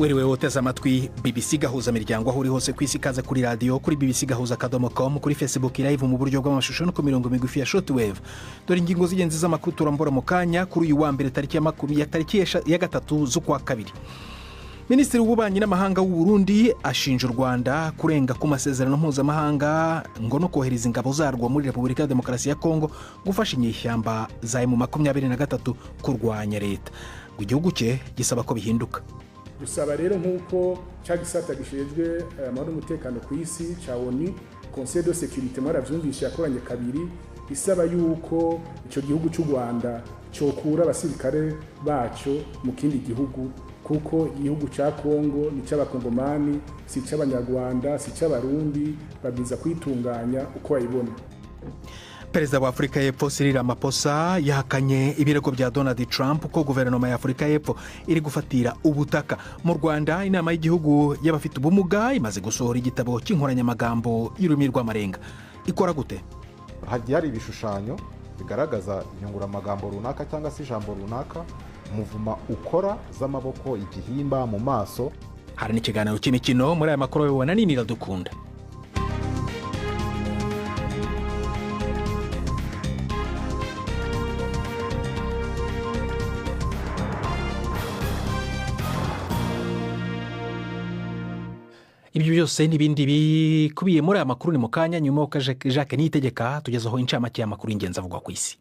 Wiriwe woteze amatwi BBC gahuza miryango aho uri hose ku isi kaza kuri radio kuri bbcgahuza.com kuri Facebook live mu buryo bw'amashusho no ku mirongo migufi ya shortwave. Dore ingingo z'ingenzi z'amakuru turambura mu kanya kuri uyu wa mbere tariki ya gatatu z'ukwa kabiri. Minisitiri w'ububanyi n'amahanga w'u Burundi ashinja u Rwanda kurenga ku masezerano mpuzamahanga ngo no kohereza ingabo zarwo muri Repubulika ya Demokarasi ya Kongo gufasha inyeshyamba za M23 kurwanya leta. Ngo igihugu cye gisaba ko bihinduka. Dusaba rero nk'uko cyagisata gishejwe amahoro n'umutekano ku isi ca ONU Conseil de sécurité mwaravyumvisha yakoranye kabiri isaba yuko ico gihugu cy'u Rwanda cokura abasirikare baco mu kindi gihugu kuko igihugu ca Kongo ni c'abakongomani si c'abanyarwanda si c'abarundi babwiza kwitunganya uko bayibona. Perezida wa Afrika y'Epfo Cyril Ramaphosa yahakanye ibirego bya Donald Trump ko guverinoma ya Afrika y'Epfo iri gufatira ubutaka mu Rwanda. Inama y'igihugu y'abafite ubumuga imaze gusohora igitabo cy'inkoranyamagambo y'ururimi rw'amarenga. Ikora gute? Hari ibishushanyo bigaragaza inyunguramagambo runaka cyangwa se ijambo runaka, umuvuma ukora z'amaboko, igihimba mu maso. Hari n'ikiganiro cy'imikino muri aya makuru y'ubona nini Iradukunda. Ibyo byose n'ibindi bikubiye muri aya makuru ni mu kanya nyuma y'uko Jacques Niyitegeka tugezaho incamake y'amakuru y'ingenzi avugwa ku isi.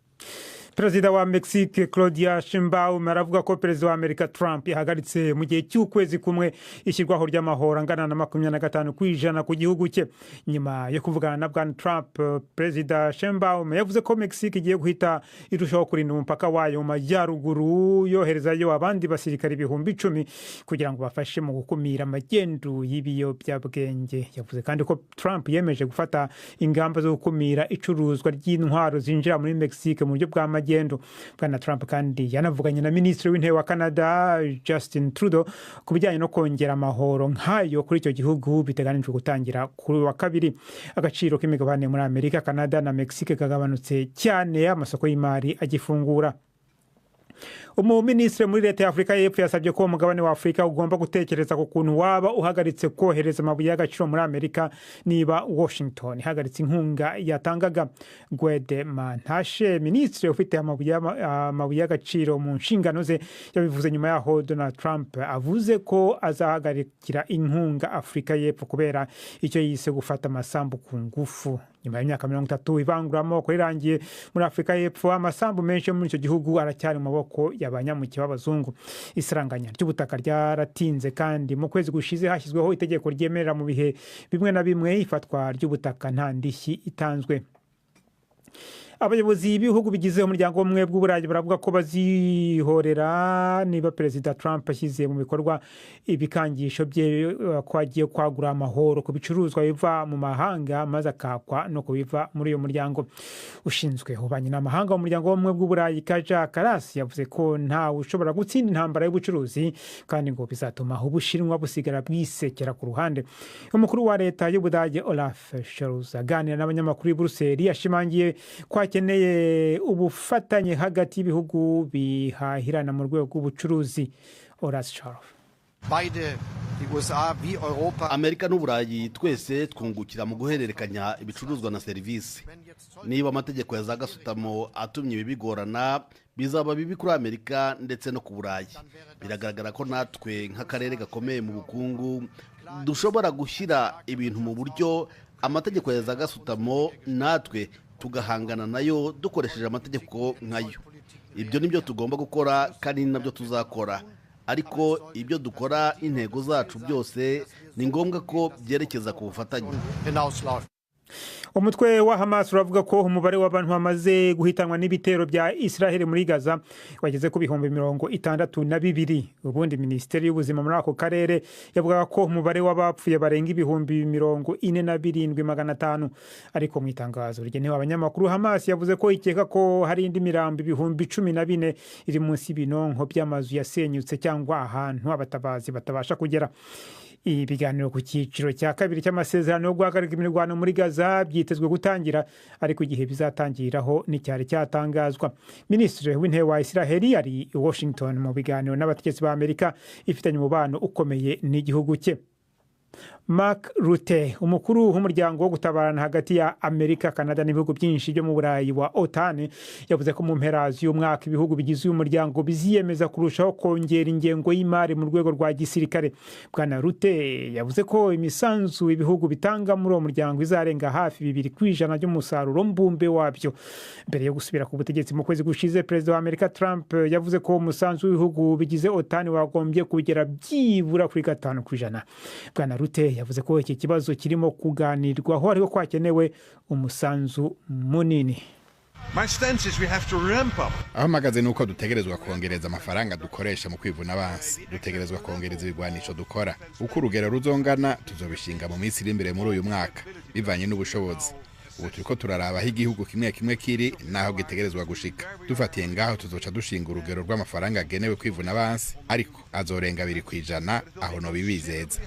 Perezida wa Mexique Claudia Sheinbaum aravuga ko perezida wa Amerika Trump yahagaritse mu gihe cy'ukwezi kumwe ishyirwaho ry'amahoro angana na 25% ku gihugu cye. Nyuma yo kuvugana na bwana Trump, perezida Sheinbaum yavuze ko Mexique igiye guhita irushaho kurinda umupaka wayo mu majyaruguru, yoherezayo abandi basirikare 10,000 kugira ngo bafashe mu gukumira amagendo y'ibiyobyabwenge. Yavuze kandi ko Trump yemeje gufata ingamba zo gukumira icuruzwa ry'intwaro zinjira muri Mexique mu buryo bwa magendo. Bwana Trump kandi yanavuganye na minisitiri w'intebe wa Canada Justin Trudeau ku bijyanye no kongera amahoro nk'ayo kuri icyo gihugu biteganijwe gutangira kuri wa kabiri. Agaciro k'imigabane muri Amerika, Canada na Mexique kagabanutse cyane, amasoko y'imari agifungura. Umuminisitiri muri leta ya Afrika y'Epfo yasabye ko umugabane wa Afrika ugomba gutekereza ku kuntu waba uhagaritse kohereza amabuye y'agaciro muri Amerika niba Washington ihagaritse inkunga yatangaga. Gwede Mantashe, minisitiri ufite amabuye y'agaciro mu nshingano ze, yabivuze nyuma yaho Donald Trump avuze ko azahagarikira inkunga Afrika y'Epfo kubera icyo yise gufata amasambu ku ngufu. Nyuma y'imyaka 30 ivanguramo rirangiye muri Afrika y'Epfo, amasambu menshi muri icyo gihugu aracyari mu maboko y'abanyamuke b'abazungu. Isaranganya ry'ubutaka ryaratinze kandi mu kwezi gushize hashyizweho itegeko ryemerera mu bihe bimwe na bimwe ifatwa ry'ubutaka nta ndishyi itanzwe. Abayobozi b'ibihugu bigize umuryango w'ubumwe bw'Uburayi baravuga ko bazihorera niba perezida Trump ashyize mu bikorwa ibikangisho bye ko agiye kwagura amahoro ku bicuruzwa biva mu mahanga maze akakwa no kubiva muri uyo muryango. Ushinzwe ububanyi n'amahanga mu muryango w'ubumwe bw'Uburayi Kaja Kallas yavuze ko ntawe ushobora gutsinda intambara y'ubucuruzi kandi ngo bizatuma Ubushinwa busigara bwisekera ku ruhande. Umukuru wa leta y'Ubudage Olaf Scholz aganira n'abanyamakuru i Brussels yashimangiye ko akeneye ubufatanye hagati y'ibihugu bihahirana mu rwego rw'ubucuruzi. Olaf Scholz: Amerika n'Uburayi twese twungukira mu guhererekanya ibicuruzwa na serivisi. Niba amategeko ya za gasutamo atumye ibi bigorana, bizaba bibi kuri Amerika ndetse no ku Burayi. Biragaragara ko natwe nk'akarere gakomeye mu bukungu dushobora gushyira ibintu mu buryo amategeko ya za gasutamo natwe tugahangana nayo dukoresheje amategeko nkayo. Ibyo nibyo tugomba gukora kandi nabyo tuzakora. Ariko ibyo dukora intego zacu byose ni ngombwa ko byerekeza ku bufatanye. Umutwe wa Hamas uravuga ko umubare w'abantu bamaze guhitanwa n'ibitero bya Israel muri Gaza wageze ku 62,000. Ubundi Minisiteri y'Ubuzima muri ako karere yavuga ko umubare w'abapfuye barenga 47,500. Ariko mu itangazo rigenewe abanyamakuru, Hamas yavuze ko ikeka ko hari indi mirambo 14,000 iri munsi y'ibinonko by'amazu yasenyutse cyangwa ahantu abatabazi batabasha kugera. Ibiganiro ku cyiciro cya kabiri cy'amasezerano yo guhagarika imirwano muri Gaza kuza byitezwe gutangira ariko igihe bizatangiraho n'icyari cyatangazwa. Minisitiri w'intebe wa Israel ari i Washington mu biganiro n'abategetsi ba Amerika ifitanye umubano ukomeye n'igihugu cye. Mark Rutte, umukuru w'umuryango wo gutabarana hagati ya Amerika, Canada n'ibihugu byinshi byo mu Burayi wa OTAN, yavuze ko mu mpera y'umwaka ibihugu bigize uyu muryango biziyemeza kurushaho kongera ingengo y'imari mu rwego rwa gisirikare. Bwana Rutte yavuze ko imisanzu ibihugu bitanga muri uwo muryango izarenga hafi 2% by'umusaruro mbumbe wabyo. Mbere yo gusubira ku butegetsi mu kwezi gushize, Perezida wa Amerika Trump yavuze ko umusanzu w'ibihugu bigize OTAN wagombye kugera byibura kuri 5%. Bwana Rutte yavuze ko iki kibazo kirimo kuganirwaho ariko kwakenewe umusanzu munini. aho mpagaze nuko dutegerezwa kongereza amafaranga dukoresha mu kwivuna abansi, dutegerezwa kongereza ibigwanisho dukora. Uko urugero ruzongana tuzobishinga mu minsi iri imbere muri uyu mwaka bivanye n'ubushobozi. Ubu turiko turaraba aho igihugu kimwe kimwe kiri naho gitegerezwa gushika. Dufatiye ngaho tuzoca dushinga urugero rw'amafaranga agenewe kwivuna abansi, ariko azorenga 2%, aho no bibizeza.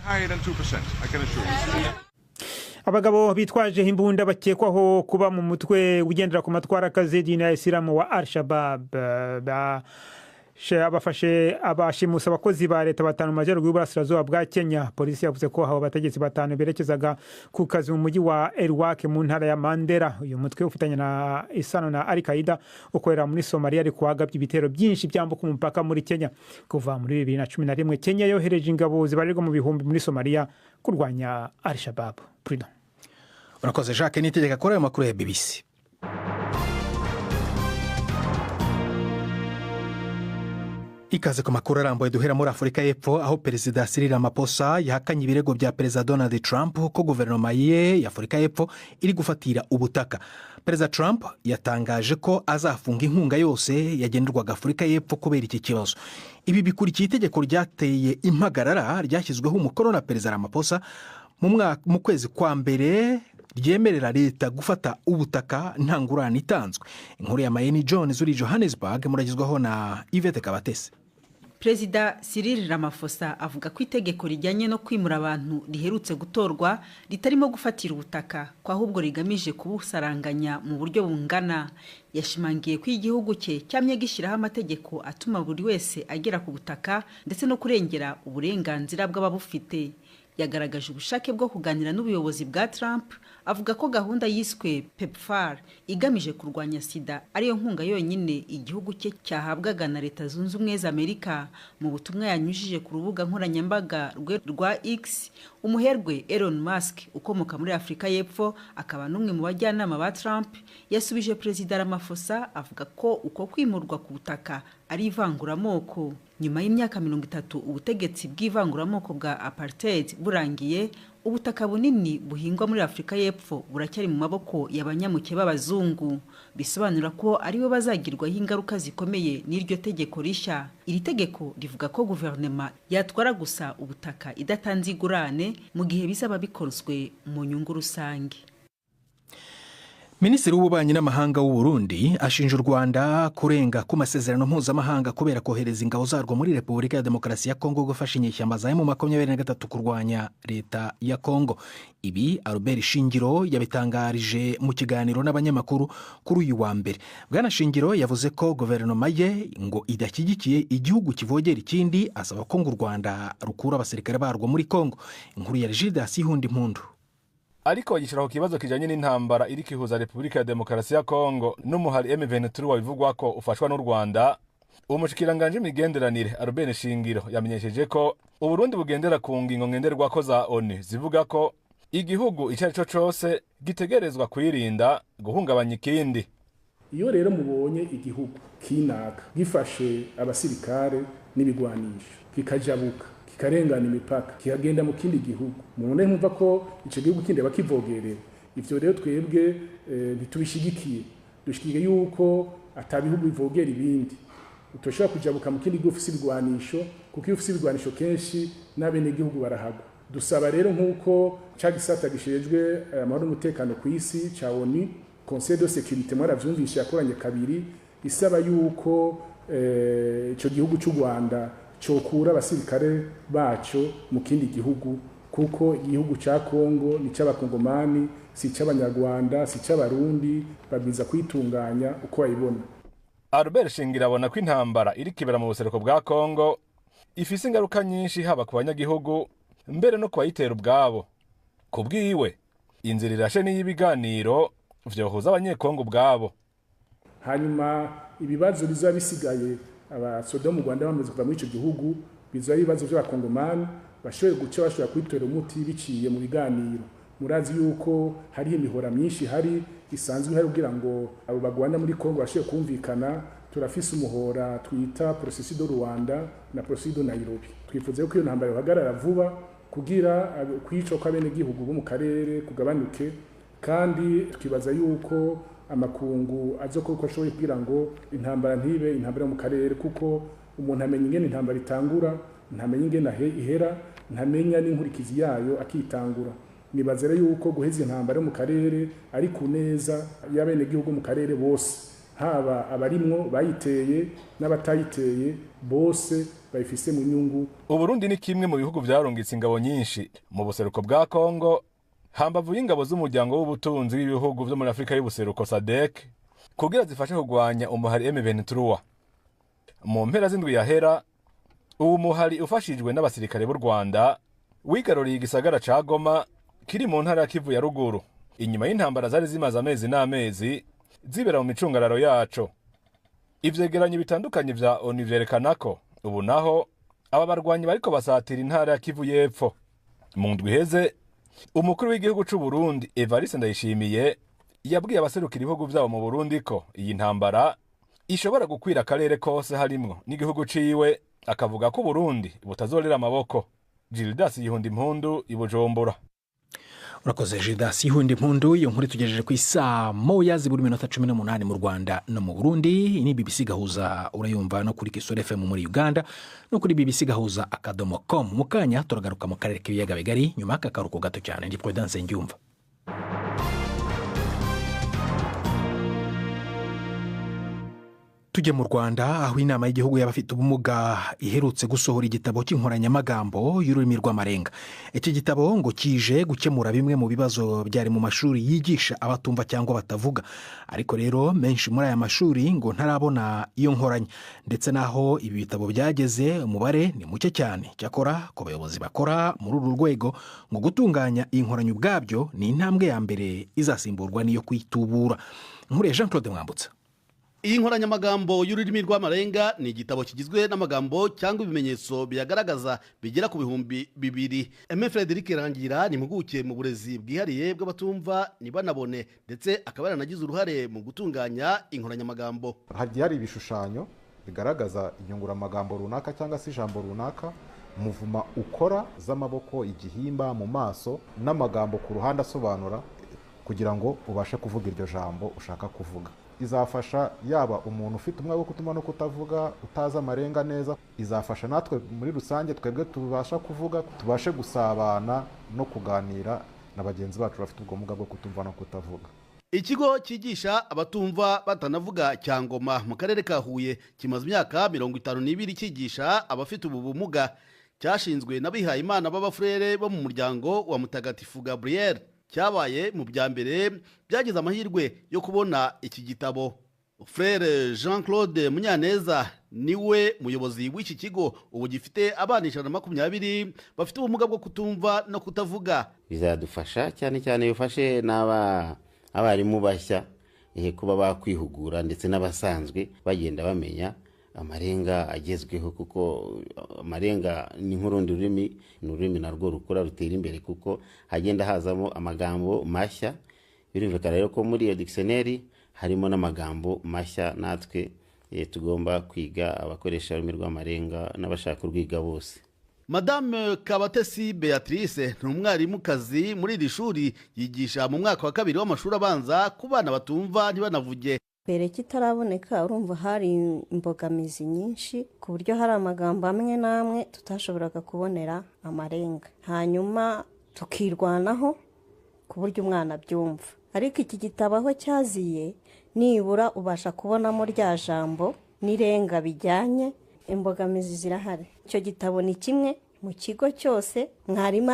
Abagabo bitwaje imbunda bakekwaho kuba mu mutwe ugendera ku matwara kazedini ya Isilamu wa Al-Shabaab abafashe abashimusa abakozi ba leta 5 mu majyaruguru y'uburasirazuba bwa Kenya. Polisi yavuze ko abo bategetsi 5 berekezaga ku kazi mu mujyi wa Elwak mu ntara ya Mandera. Uyu mutwe ufitanye na isano na Al-Qaeda ukorera muri Somalia ari kuwagabye ibitero byinshi byambuka umupaka muri Kenya. Kuva muri 2011 Kenya yohereje ingabo zibarirwa mu bihumbi muri Somalia kurwanya Al-Shabaab. Prudent. Urakoze Jacques, nitegeka kora amakuru ya BBC. Ikaze ku makuru arambuye duhera muri Afurika y'Epfo, aho Perezida Cyril Ramaphosa yahakanye ibirego bya Perezida Donald Trump ko guverinoma ye ya Afurika y'Epfo iri gufatira ubutaka. Perezida Trump yatangaje ko azafunga inkunga yose yagenerwaga Afurika y'Epfo kubera iki kibazo. Ibi bikurikiye itegeko ryateye impagarara ryashyizweho umukono na Perezida Ramaphosa mu kwezi kwa mbere ryemerera leta gufata ubutaka nta ngurane itanzwe. Inkuru ya Mayeni Jones uri Johannesburg muragizwaho na Yvette Kabatesi. Perezida Cyril Ramaphosa avuga ko itegeko rijyanye no kwimura abantu riherutse gutorwa ritarimo gufatira ubutaka, kwa ahubwo rigamije kubusaranganya mu buryo bungana. Yashimangiye ko igihugu cye cyamye gishyiraho amategeko atuma buri wese agera ku butaka ndetse no kurengera uburenganzira bw'ababufite. Yagaragaje ubushake bwo kuganira n'ubuyobozi bwa Trump, avuga ko gahunda yiswe PEPFAR igamije kurwanya sida ariyo nkunga yonyine igihugu cye cyahabwaga na Leta Zunze Ubumwe za Amerika. Mu butumwa yanyujije ku rubuga nkoranyambaga rwa X, umuherwe Elon Musk ukomoka muri Afurika y'Epfo akaba n'umwe mu bajyanama ba Trump, yasubije Perezida Ramaphosa avuga ko uko kwimurwa ku butaka ari ivanguramoko. Nyuma y'imyaka 30 ubutegetsi bw'ivanguramoko bwa apartheid burangiye, ubutaka bunini buhingwa muri Afurika y'Epfo buracyari mu maboko y'abanyamuke b'abazungu. Bisobanura ko aribo bazagirwaho ingaruka zikomeye n'iryo tegeko rishya. Iri tegeko rivuga ko guverinoma yatwara gusa ubutaka idatanze igurane mu gihe bizaba bikozwe mu nyungu rusange. Minisitiri w'ububanyi n'amahanga w'u Burundi ashinja u Rwanda kurenga ku masezerano mpuzamahanga kubera kohereza ingabo zarwo muri Repubulika ya Demokarasi ya Kongo gufasha inyeshyamba za M23 kurwanya leta ya Kongo. Ibi Albert Shingiro yabitangarije mu kiganiro n'abanyamakuru kuri uyu wa mbere. Bwana Shingiro yavuze ko guverinoma ye ngo idashyigikiye igihugu kivogera ikindi, asaba ko u Rwanda rukura abasirikare barwo muri Kongo. Inkuru ya Gildas Ihundi Mpundu. Ariko yishiraho kibazo kijanye n'intambara iri kihuza Repubulika ya Demokarasi ya Kongo n'umuhari M23 wabivugwa ko ufashwa n'u Rwanda. Umushikiranganje imigenderanire Albert Shingiro yamenyesheje ko u Burundi bugendera ku ngingo ngenderwako za ONU zivuga ko igihugu icarico cose gitegerezwa kwirinda guhungabanya ikindi. Iyo rero mubonye igihugu kinaka gifashe abasirikare n'ibigwanisho kikajabuka kikarengana imipaka kihagenda mu kindi gihugu, mubone mwumva ko ico gihugu kindi bakivogerera. Ivyo rero twebwe ntitubishigikiye. Dushigikiye yuko atabihugu bivogera ibindi. Utoshobora kujabuka mu kindi gihugu ufise ibigwanisho, kuko iyo ufise ibigwanisho kenshi n'abene gihugu barahagwa. Dusaba rero nk'uko ca gisata gishejwe amahoro n'umutekano ku isi ca ONU, Conseil de sécurité mwaravyumvishe yakoranye kabiri, isaba yuko ico gihugu cy'u Rwanda cokura abasirikare baco mu kindi gihugu kuko igihugu cya Kongo ni cy'abakongomani si cy'abanyarwanda si cy'abarundi babwiza kwitunganya uko bayibona. Albert Shingiro abona ko intambara iri kibera mu buseruko bwa Kongo ifise ingaruka nyinshi haba ku banyagihugu mbere no kubayitera ubwabo. Kubwiwe inzira irashe n'iyibiganiro vyohuza abanyekongo ubwabo. Hanyuma ibibazo bizaba bisigaye abasoda mu Rwanda bamaze kuva muri ico gihugu bizaba ibibazo by'abakongomani bashobora kwitera umuti biciye mu biganiro. Murazi yuko hari imihora myinshi hari isanzwe hari kugira ngo abo bagwana muri Kongo bashobore kumvikana. Turafise umuhora twita processus de Rwanda na processus de Nairobi. Twifuza ko iyo ntambara ihagarara vuba kugira kwica ko abene gihugu bo mu karere kugabanuke, kandi twibaza yuko amakungu azokora uko ashoboye kugira ngo intambara ntibe intambara mu karere, kuko umuntu amenya ingene intambara itangura, ntamenya ingene ihera, ntamenya n'inkurikizi yayo akitangura. Nibaza rero yuko guheza intambara mu karere ari ku neza y'abene gihugu mu karere bose, haba abarimwo bayiteye n'abatayiteye bose bayifise mu nyungu. Uburundi ni kimwe mu bihugu vyarungitse ingabo nyinshi mu buseruko bwa Kongo, hambavu y'ingabo z'umuryango w'ubutunzi w'ibihugu vyo muri Afrika y'ubuseruko SADC kugira zifashe kugwanya umuhari M23. Mu mpera z'indwi yahera uwo muhari ufashijwe n'abasirikare b'u Rwanda wigaruriye igisagara ca Goma kiri mu ntara ya Kivu ya ruguru, inyuma y'intambara zari zimaze amezi n'amezi zibera mu micungararo yaco. Ivyegeranyo bitandukanye vya ONU vyerekana ko ubu naho aba barwanyi bariko basatira intara ya Kivu y'epfo. Mu ndwi iheze umukuru w'igihugu c'u Burundi Evariste Ndayishimiye yabwiye abaserukira ibihugu vyabo mu Burundi ko iyi ntambara ishobora gukwira akarere kose harimwo n'igihugu ciwe, akavuga ko Burundi butazorera amaboko. Gildas Yihundi Impundu, i Bujumbura. Urakoze Gildas Yihundi Impundu. Iyo nkuru tugejeje ku isaa moya zibura iminota 18 mu Rwanda no mu Burundi. Ni BBC Gahuza urayumva no kuri Kisoro FM muri Uganda no kuri BBC Gahuza akadomo.com. Mukanya turagaruka mu karere k'ibiyaga bigari nyuma y'akaruhuko gato cyane. Ndi Prudence Njumva. Tujye mu Rwanda aho inama y'igihugu y'abafite ubumuga iherutse gusohora igitabo cy'inkoranyamagambo y'ururimi rw'amarenga. Iki gitabo ngo kije gukemura bimwe mu bibazo byari mu mashuri yigisha abatumva cyangwa batavuga, ariko rero menshi muri aya mashuri ngo ntarabona iyo nkoranya, ndetse naho ibi bitabo byageze umubare ni muke cyane. Cyakora ku bayobozi bakora muri uru rwego ngo gutunganya iyi nkoranya ubwabyo ni intambwe ya mbere izasimburwa n'iyo kwitubura. Nkuriye Jean Claude Mwambutsa. Iyi nkoranyamagambo y'ururimi rw'amarenga ni igitabo kigizwe n'amagambo cyangwa ibimenyetso biyagaragaza bigera ku bihumbi 2. M. Frederic Rangira ni impuguke mu burezi bwihariye bw'abatumva ntibanabone, ndetse akaba yaranagize uruhare mu gutunganya inkoranyamagambo. Hari ibishushanyo bigaragaza inyunguramagambo runaka cyangwa se ijambo runaka, muvuma ukora z'amaboko, igihimba, mu maso n'amagambo ku ruhande asobanura kugira ngo ubashe kuvuga iryo jambo ushaka kuvuga. Izafasha yaba umuntu ufite umwanya wo kutuma no kutavuga, utaza amarenga neza, izafasha natwe muri rusange twebwe tubasha kuvuga, tubashe gusabana no kuganira na bagenzi bacu bafite ubumuga bwo kutumva no kutavuga. Ikigo cyigisha abatumva batanavuga cya Ngoma mu karere ka Huye kimaze imyaka 52 cyigisha abafite ubumuga, cyashinzwe n'abihaye Imana b'abafurere bo mu muryango wa Mutagatifu Gabriel. Cyabaye mu bya mbere byagize amahirwe yo kubona iki gitabo. Frere Jean Claude Munyaneza niwe muyobozi w'iki kigo, ubu gifite abana 120 bafite ubumuga bwo kutumva no kutavuga. Bizadufasha cyane bifashe abarimu bashya kuba bakwihugura, ndetse n'abasanzwe bagenda bamenya amarenga agezweho, kuko amarenga ni nk'urundi rurimi, n'ururimi narwo rukura rutera imbere kuko hagenda hazamo amagambo mashya. Birumvikana rero ko muri iyo dictionary harimo n'amagambo mashya natwe tugomba kwiga, abakoresha ururimi rw'amarenga n'abashaka urwiga bose. Madame Kabatesi Beatrice ni umwarimukazi muri iri shuri, yigisha mu mwaka wa 2 w'amashuri abanza ku bana batumva ntibanavuge. Mbere kitaraboneka urumva hari imbogamizi nyinshi ku buryo hari amagambo amwe n'amwe tutashoboraga kubonera amarenga, hanyuma tukirwanaho ku buryo umwana byumva. Ariko iki gitabo aho cyaziye nibura ubasha kubonamo rya jambo n'irenga bijyanye, imbogamizi zirahari. Icyo gitabo ni kimwe mu kigo cyose mwarimu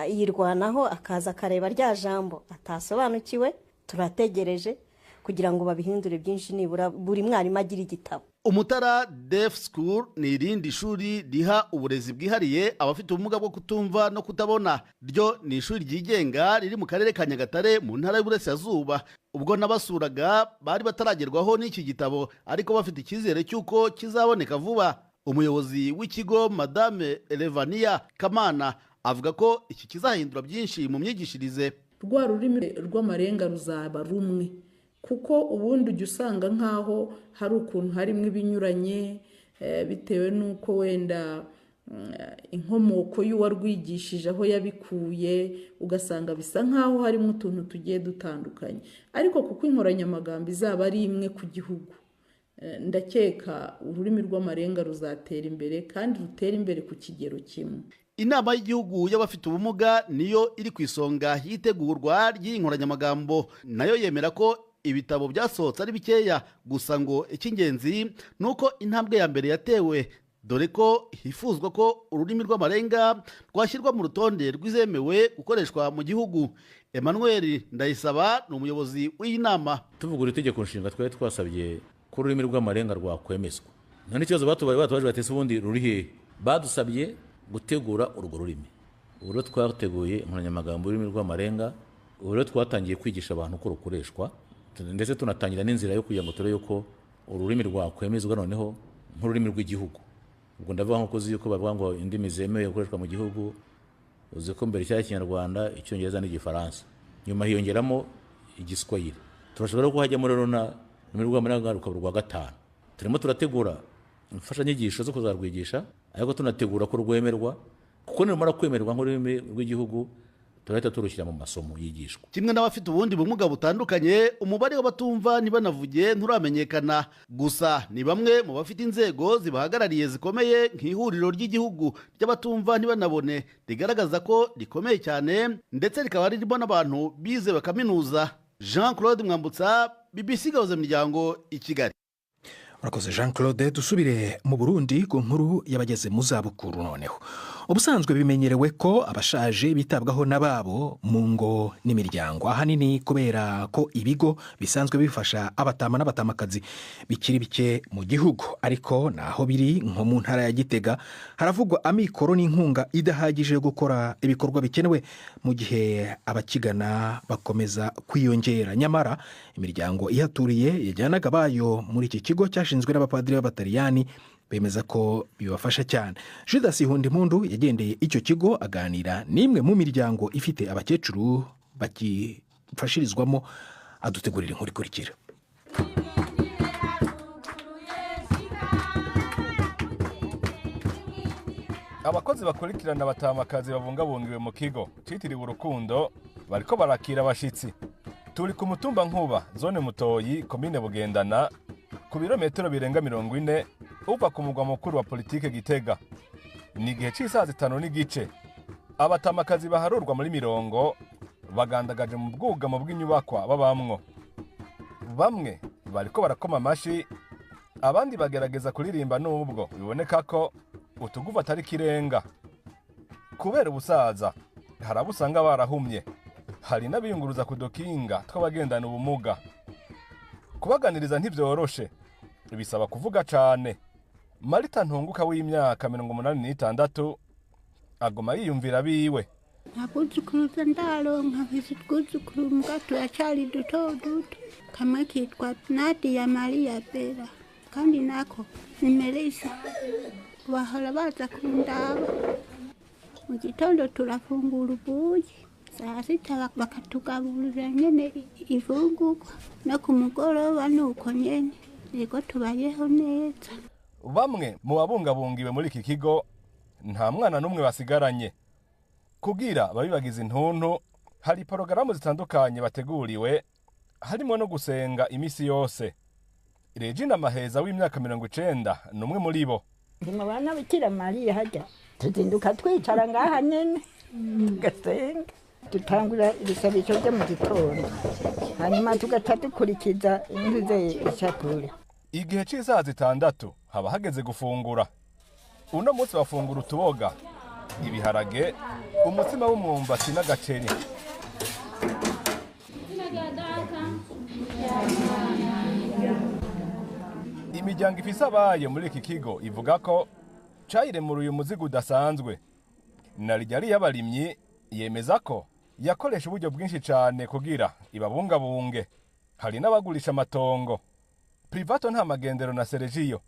yirwanaho akaza akareba rya jambo atasobanukiwe, turategereje kugira ngo babihindure byinshi, nibura buri mwarimu agira igitabo. Umutara Deaf School ni irindi shuri riha uburezi bwihariye abafite ubumuga bwo kutumva no kutabona. Ryo ni ishuri ryigenga riri mu karere ka Nyagatare mu ntara y'Uburasirazuba. Ubwo nabasuraga bari bataragerwaho n'iki gitabo, ariko bafite icyizere cy'uko kizaboneka vuba. Umuyobozi w'ikigo Madame Elevania Kamana avuga ko iki kizahindura byinshi mu myigishirize. Rwa rurimi rw'amarenga ruzaba rumwe, kuko ubundi ujya usanga nk'aho hari ukuntu harimo ibinyuranye bitewe n'uko wenda inkomoko y'uwarwigishije aho yabikuye, ugasanga bisa nk'aho harimo utuntu tugiye dutandukanye. Ariko kuko inkoranyamagambo izaba ari imwe ku gihugu, ndakeka ururimi rw'amarenga ruzatera imbere kandi rutera imbere ku kigero kimwe. Inama y'igihugu y'abafite ubumuga niyo iri ku isonga y'itegurwa ry'iyi nkoranyamagambo, nayo yemera ko ibitabo byasohotse ari bikeya, gusa ngo icy'ingenzi ni uko intambwe ya mbere yatewe, dore ko hifuzwa ko ururimi rw'amarenga rwashyirwa mu rutonde rw'izemewe gukoreshwa mu gihugu. Emmanuel Ndayisaba ni umuyobozi w'iyi nama. Tuvugura itegeko nshinga twari twasabye ko ururimi rw'amarenga rwakwemezwa. Nta n'ikibazo batubaje batese ubundi ruri hehe, badusabye gutegura urwo rurimi. Ubu rero twateguye inkoranyamagambo y'ururimi rw'amarenga, ubu rero twatangiye kwigisha abantu uko rukoreshwa, ndetse tunatangira n'inzira yo kugira ngo turebe yuko ururimi rwakwemezwa noneho nk'ururimi rw'igihugu. Ubwo ndavuga nko kuzi yuko bavuga ngo indimi zemewe gukoreshwa mu gihugu, uzi ko mbere cyari Ikinyarwanda, Icyongereza n'Igifaransa, nyuma hiyongeramo Igiswahili. Turashobora ko hajyamo rero na ururimi rw'amarenga rukaba urwa gatanu. Turimo turategura imfashanyigisho zo kuzarwigisha, ariko tunategura ko rwemerwa, kuko nirumara kwemerwa nk'ururimi rw'igihugu turahita turushyira mu masomo yigishwa. Kimwe n'abafite ubundi bumuga butandukanye, umubare w'abatumva ntibanavuge nturamenyekana, gusa ni bamwe mu bafite inzego zibahagarariye zikomeye nk'ihuriro ry'igihugu ry'abatumva ntibanabone, rigaragaza ko rikomeye cyane ndetse rikaba ririmo n'abantu bize bakaminuza. Jean Claude Mwambutsa, BBC Gahuza Miryango, i Kigali. Urakoze Jean Claude. Dusubire mu Burundi ku nkuru y'abageze mu zabukuru. Noneho ubusanzwe bimenyerewe ko abashaje bitabwaho n'ababo mu ngo n'imiryango, ahanini kubera ko ibigo bisanzwe bifasha abatama n'abatamakazi bikiri bike mu gihugu. Ariko naho biri nko mu ntara ya Gitega haravugwa amikoro n'inkunga idahagije yo gukora ibikorwa bikenewe, mu gihe abakigana bakomeza kwiyongera. Nyamara imiryango ihaturiye yajyanaga bayo muri iki kigo cyashinzwe n'abapadiri b'Abataliyani bemeza ko bibafasha cyane. Judas Hundimpundu yagendeye icyo kigo aganira n'imwe mu miryango ifite abakecuru bakifashirizwamo, adutegurira inkuru ikurikira. Abakozi bakurikirana abatamakazi babungabungiwe mu kigo cyitiriwe Urukundo bariko barakira abashitsi. Turi ku mutumba Nkuba, zone Mutoyi, komine Bugendana, ku birometero birenga 40 uva ku mugwa mukuru wa politike Gitega. Ni igihe cy'isaha 5:15. Abatamakazi baharurwa muri mirongo bagandagaje mu bwugamo bw'inyubakwa babamwo. Bamwe bariko barakoma amashi, abandi bagerageza kuririmba, nubwo biboneka ko utuguva atari kirenga. Kubera ubusaza harabusanga barahumye, hari n'abiyunguruza kudokinga tw'abagendana ubumuga. Kubaganiriza ntibyoroshe, bisaba kuvuga cyane. Marita Ntunguka w'imyaka 86 agoma yiyumvira biwe. Nabuzukuruza ndaronka nk'izikuzukuru mugato yacyari duto duto, kamwe kitwa Nadia Maria Bella kandi nako ni Melissa. Bahora baza kundaba, mu gitondo turafungura ubuyi, saa sita bakatugaburira nyene ifungurwa, no ku mugoroba nuko nyene. Yego tubayeho neza. Bamwe mu babungabungiwe muri iki kigo nta mwana n'umwe basigaranye. Kugira babibagize intuntu, hari porogaramu zitandukanye bateguriwe, harimo no gusenga imisi yose. Regina Maheza w'imyaka 90 n'umwe muri bo. Ndimo bana Bikira Mariya hajya tuzinduka twicara ngaha nyene gasenga, tutangura ibisabisho byo mu gitondo, hanyuma tugata dukurikiza intuze ishapure. Igihe cy'isaha 6 haba hageze gufungura. Uno munsi bafungura utuboga ibiharage, umutsima w'umwumbati n'agaceri. Imiryango ifise abayo muri iki kigo ivuga ko cayiremuruye umuzigo udasanzwe. Narijari y'abarimyi yemeza ko yakoresha uburyo bwinshi cyane kugira ibabungabunge. Hari n'abagurisha amatongo. Privato nta magendero na Sergio.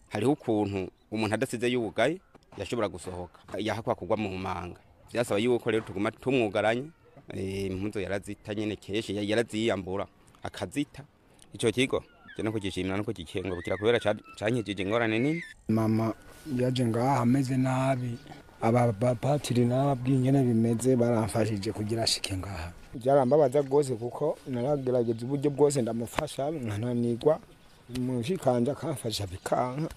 Hariho ukuntu umuntu adasize y'ubugaye yashobora gusohoka yahakwa kugwa mu manga. Byasaba yuko rero tuguma tumwugaranye. Impunzo yarazita nyene keshe yaraziyambura akazita. Ico kigo no kugishimira no kugikenga bukira kubera canyijije ingorane nini. Mama yaje ngaha ameze nabi. Aba bapatiri n'ababwingene bimeze baramfashije kugira ashike ngaha. Byarambabaza gose kuko naragerageza uburyo bwose ndamufasha nkananirwa. Mushikanje akamfasha bikanka.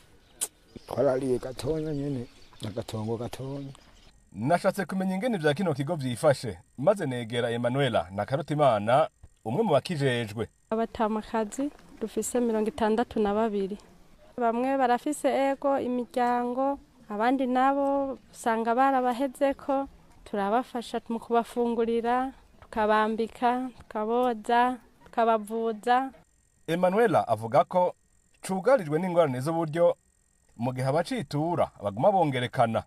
Twarariye gatonya nyene nagatongo gatonya. Nashatse kumenya ingene vya kino kigo vyifashe maze negera Emanuela na Karutimana umwe mu bakijejwe. Abatamakazi dufise 62. Bamwe barafise ego imiryango, abandi nabo usanga barabahezeko, turabafasha mu kubafungurira, tukabambika, tukaboza, tukabavuza. Emanuela avuga ko cugarijwe n'ingorane z'uburyo mu gihe abacitura baguma bongerekana.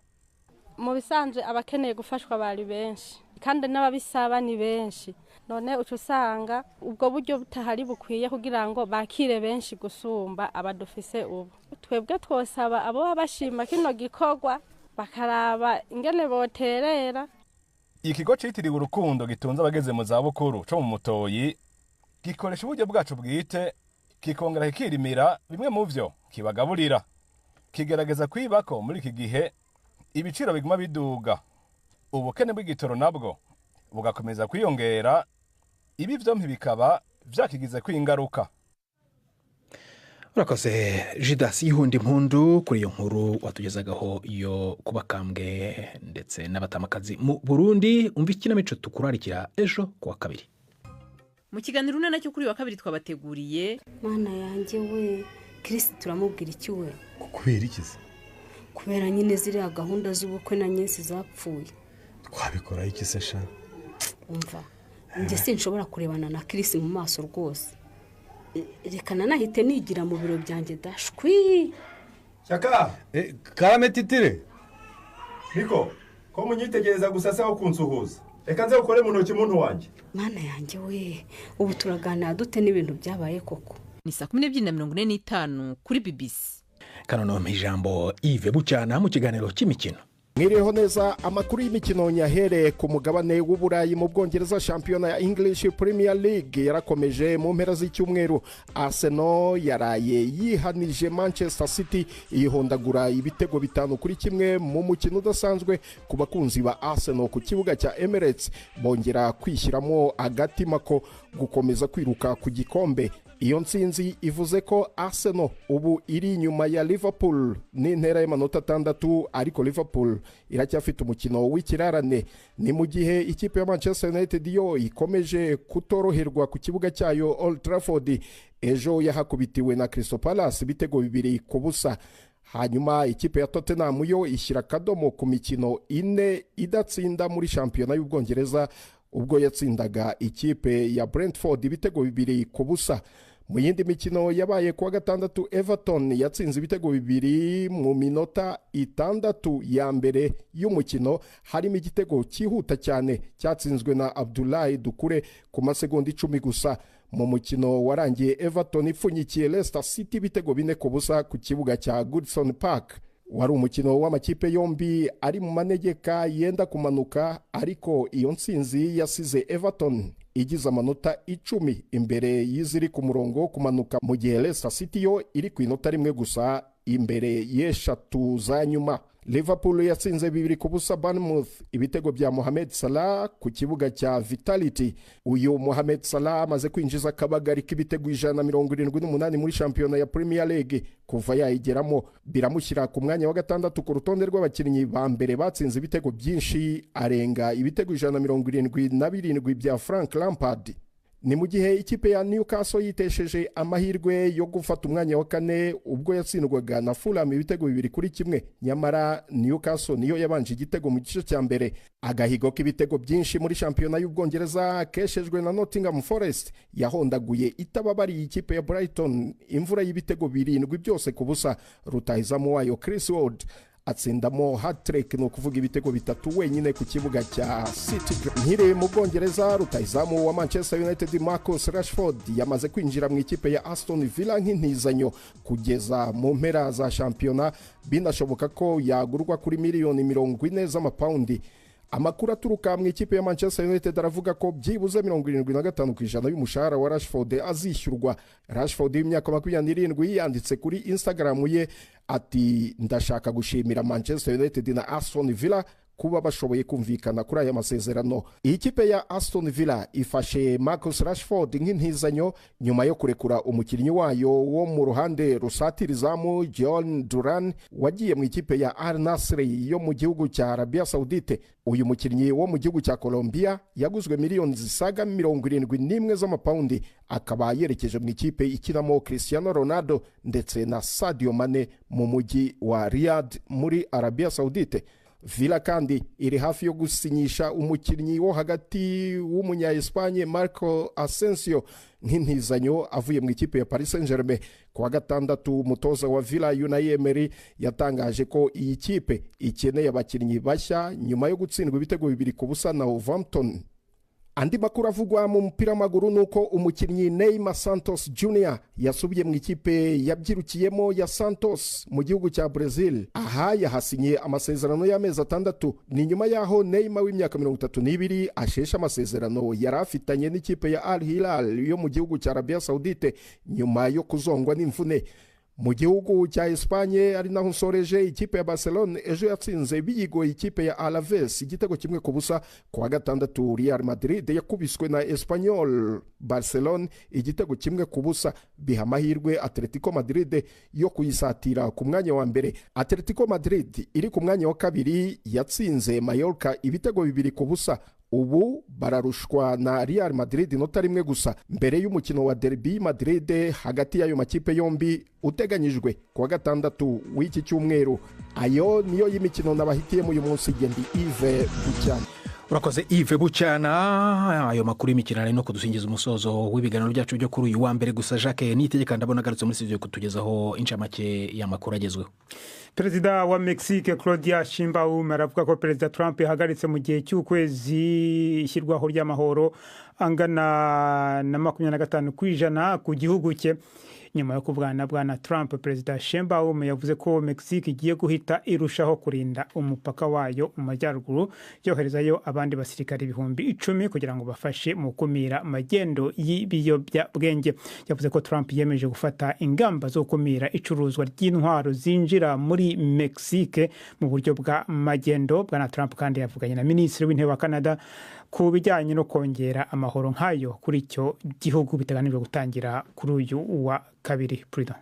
Mu bisanzwe abakeneye gufashwa bari benshi kandi n'ababisaba ni benshi. None uco usanga ubwo buryo butahari bukwiye kugira ngo bakire benshi gusumba abadufise ubu. Twebwe twosaba abo babashima kino gikorwa bakaraba ingene boterera. Ikigo citiriwe urukundo gitunze abageze mu zabukuru co mu Mutoyi gikoresha uburyo bwacu bwite kikongera kikirimira bimwe mu vyo kibagaburira. Kigerageza kwibako muri iki gihe ibiciro biguma biduga. Ubukene bw'igitoro nabwo bugakomeza kwiyongera. Ibi vyompi bikaba vyakigize kwingaruka. Urakoze Judas Yihundi Mpundu kuri iyo nkuru watugezagaho yo kubakambwe ndetse n'abatamakazi mu Burundi. Umva ikinamico tukurarikira ejo kuwa kabiri. Mu kiganiro nana cyo kuri wa kabiri twabateguriye. Mana yanjye we Kristo turamubwira iki we? Kubera ikize? Kubera nyine ziriya gahunda z'ubukwe na nyinshi zapfuye. Twabikora iki se sha? Umva njye sinshobora kurebana na Kristo mu maso rwose. Reka nanahite nigira mu biro byanjye dashwi. Shaka karame titire. Niko ko munyitegereza gusasa aho kunsuhuza. Reka nze ukore mu ntoki muntu wanje. Mana yanjye we ubu turaganira dute n'ibintu byabaye koko. Ni 12:45 kuri BBC. Kanono ijambo Yves Bucyana mu kiganiro cy'imikino. Mwiriho neza amakuru y'imikino nyahere ku mugabane w'Uburayi mu Bwongereza. Shampiyona ya English Premier League yarakomeje mu mpera z'icyumweru. Arsenal yaraye yihanije Manchester City ihondagura ibitego 5-1 mu mukino udasanzwe ku bakunzi ba Arsenal ku kibuga cya Emirates. Bongera kwishyiramo agatima ko gukomeza kwiruka ku gikombe. Iyo ntsinzi ivuze ko Arsenal ubu iri nyuma ya Liverpool n'intera y'amanota 6, ariko Liverpool iracyafite umukino w'ikirarane. Ni mu gihe ikipe ya Manchester United yo ikomeje kutoroherwa ku kibuga cyayo Old Trafford. Ejo yahakubitiwe na Crystal Palace ibitego 2-0. Hanyuma ikipe ya Tottenham yo ishyira kadomo ku mikino 4 idatsinda muri shampiyona y'Ubwongereza ubwo yatsindaga ikipe ya Brentford ibitego 2-0. Mu yindi mikino yabaye kuwa gatandatu Everton yatsinze ibitego 2 mu minota 6 ya mbere y'umukino, harimo igitego cyihuta cyane cyatsinzwe na Abdoulaye Doucouré ku masegonda 10 gusa. Mu mukino warangiye Everton ipfunyikiye Leicester City ibitego 4-0 ku kibuga cya Goodison Park. Wari umukino w'amakipe yombi ari mu manegeka yenda kumanuka, ariko iyo ntsinzi yasize Everton igize amanota 10 imbere y'iziri ku murongo kumanuka, mu gihe Leicester City yo iri ku inota 1 gusa imbere y'eshatu za nyuma. Liverpool yatsinze 2-0 Bournemouth ibitego bya Mohamed Salah ku kibuga cya Vitality. Uyu Mohamed Salah amaze kwinjiza akabagari k'ibitego 178 muri shampiyona ya Premier League kuva yayigeramo, biramushyira ku mwanya wa 6 ku rutonde rw'abakinnyi ba mbere batsinze ibitego byinshi, arenga ibitego 177 bya Frank Lampard. ni mu gihe ikipe ya Newcastle yitesheje amahirwe yo gufata umwanya wa kane ubwo yatsindwaga na Fulham ibitego 2-1, nyamara Newcastle niyo yabanje igitego mu gice cya mbere. Agahigo k'ibitego byinshi muri shampiyona y'Ubwongereza keshejwe na Nottingham Forest yahondaguye itababariye ikipe ya Brighton imvura y'ibitego 7 byose ku busa. Rutahizamu wayo Chris Wood atsindamo hat-trick, ni ukuvuga ibitego 3 wenyine ku kibuga cya City. Nkiri mu Bwongereza, rutahizamu wa Manchester United Marcus Rashford yamaze kwinjira mu ikipe ya Aston Villa nk'intizanyo kugeza mu mpera za shampiyona, binashoboka ko yagurwa kuri miliyoni 40 z'amapaundi. Amakuru aturuka mu ikipe ya Manchester United aravuga ko byibuze 75% y'umushahara wa Rashford azishyurwa. Rashford y'imyaka 27 yanditse kuri Instagram ye ati ndashaka gushimira Manchester United na Aston Villa kuba bashoboye kumvikana kuri aya masezerano. Iyi kipe ya Aston Villa ifashe Marcus Rashford nk'intizanyo nyuma yo kurekura umukinnyi wayo wo mu ruhande rusatirizamu John Duran wagiye mu ikipe ya Al Nassr yo mu gihugu cya Arabia Saudite. Uyu mukinnyi wo mu gihugu cya Colombia yaguzwe miliyoni zisaga 71 z'amapaundi, akaba yerekeje mu ikipe ikinamo Cristiano Ronaldo ndetse na Sadio Mane mu mujyi wa Riyadh muri Arabia Saudite. Villa kandi iri hafi yo gusinyisha umukinnyi wo hagati w'umunya-Espagne Marco Asensio nk'intizanyo avuye mu ikipe ya Paris Saint-Germain. Kuwa gatandatu umutoza wa Villa Unai Emery yatangaje ko iyi kipe ikeneye abakinnyi bashya nyuma yo gutsindwa ibitego 2-0 na Wolverhampton. Andi makuru avugwa mu mupira w'amaguru nuko umukinnyi Neymar Santos Jr yasubiye mu ikipe yabyirukiyemo ya Santos mu gihugu cya Brazil. Aha yahasinye amasezerano y'amezi 6, ni nyuma yaho Neymar w'imyaka 32 ashesha amasezerano yari afitanye n'ikipe ya Al Hilal yo mu gihugu cya Arabia Saudite nyuma yo kuzongwa n'imvune. Mu gihugu cya Espagne ari naho nsoreje, ikipe ya Barcelona ejo yatsinze biyigoye ikipe ya Alaves igitego 1-0. Kuwa gatandatu Real Madrid yakubiswe na Espanyol Barcelona igitego 1-0, biha amahirwe Atletico Madrid yo kuyisatira ku mwanya wa mbere. Atletico Madrid iri ku mwanya wa kabiri yatsinze Mallorca ibitego 2-0. Ubu bararushwa na Real Madrid inota 1 gusa mbere y'umukino wa Derby Madrid hagati y'ayo makipe yombi uteganyijwe kuwa gatandatu w'iki cyumweru. Ayo niyo y'imikino nabahitiye mu munsi gendi Yves Bucyana. Urakoze Yves Bucyana. Ayo makuru y'imikino no kudusingiza umusozo w'ibiganiro byacu byo kuri uyu wa mbere. Gusa Jacques Niyitegeka ndabona garutse muri studio kutugezaho incamake y'amakuru agezweho. Perezida wa Mexique Claudia Sheinbaum aravuga ko Perezida Trump yahagaritse mu gihe cy'ukwezi ishyirwaho ry'amahoro angana na 25% ku gihugu cye. Nyuma yo kuvugana na bwana Trump, Perezida Sheinbaum yavuze ko Mexique igiye guhita irushaho kurinda umupaka wayo mu majyaruguru, yoherezayo abandi basirikare 10,000 kugira ngo bafashe mu kumira magendo y'ibiyobyabwenge. Yavuze ko Trump yemeje gufata ingamba zo kumira icuruzwa ry'intwaro zinjira muri Mexique mu buryo bwa magendo. Bwana Trump kandi yavuganye na Minisitiri w'Intebe wa Canada ku bijyanye no kongera amahoro nk'ayo kuri icyo gihugu biteganijwe gutangira kuri uyu wa kabiri. Prudent.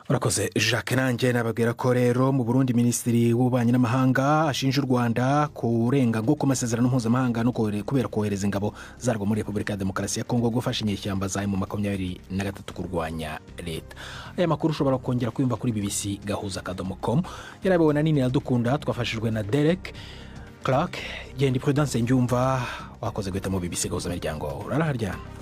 Urakoze Jacques. Nanjye nababwira ko rero mu Burundi Minisitiri w'Ububanyi n'Amahanga ashinja u Rwanda kurenga ngo ku masezerano mpuzamahanga no kubera kohereza ingabo zarwo muri Repubulika ya Demokarasi ya Kongo gufasha inyeshyamba za M23 kurwanya leta. Aya makuru ushobora kongera kuyumva kuri bbc.gahuza.com. yarabibona nini yadukunda, twafashijwe na Derek Clark. Gendi Prudence Njumva wakoze guhita mu BBC Gahuza Miryango. Uraraharyana.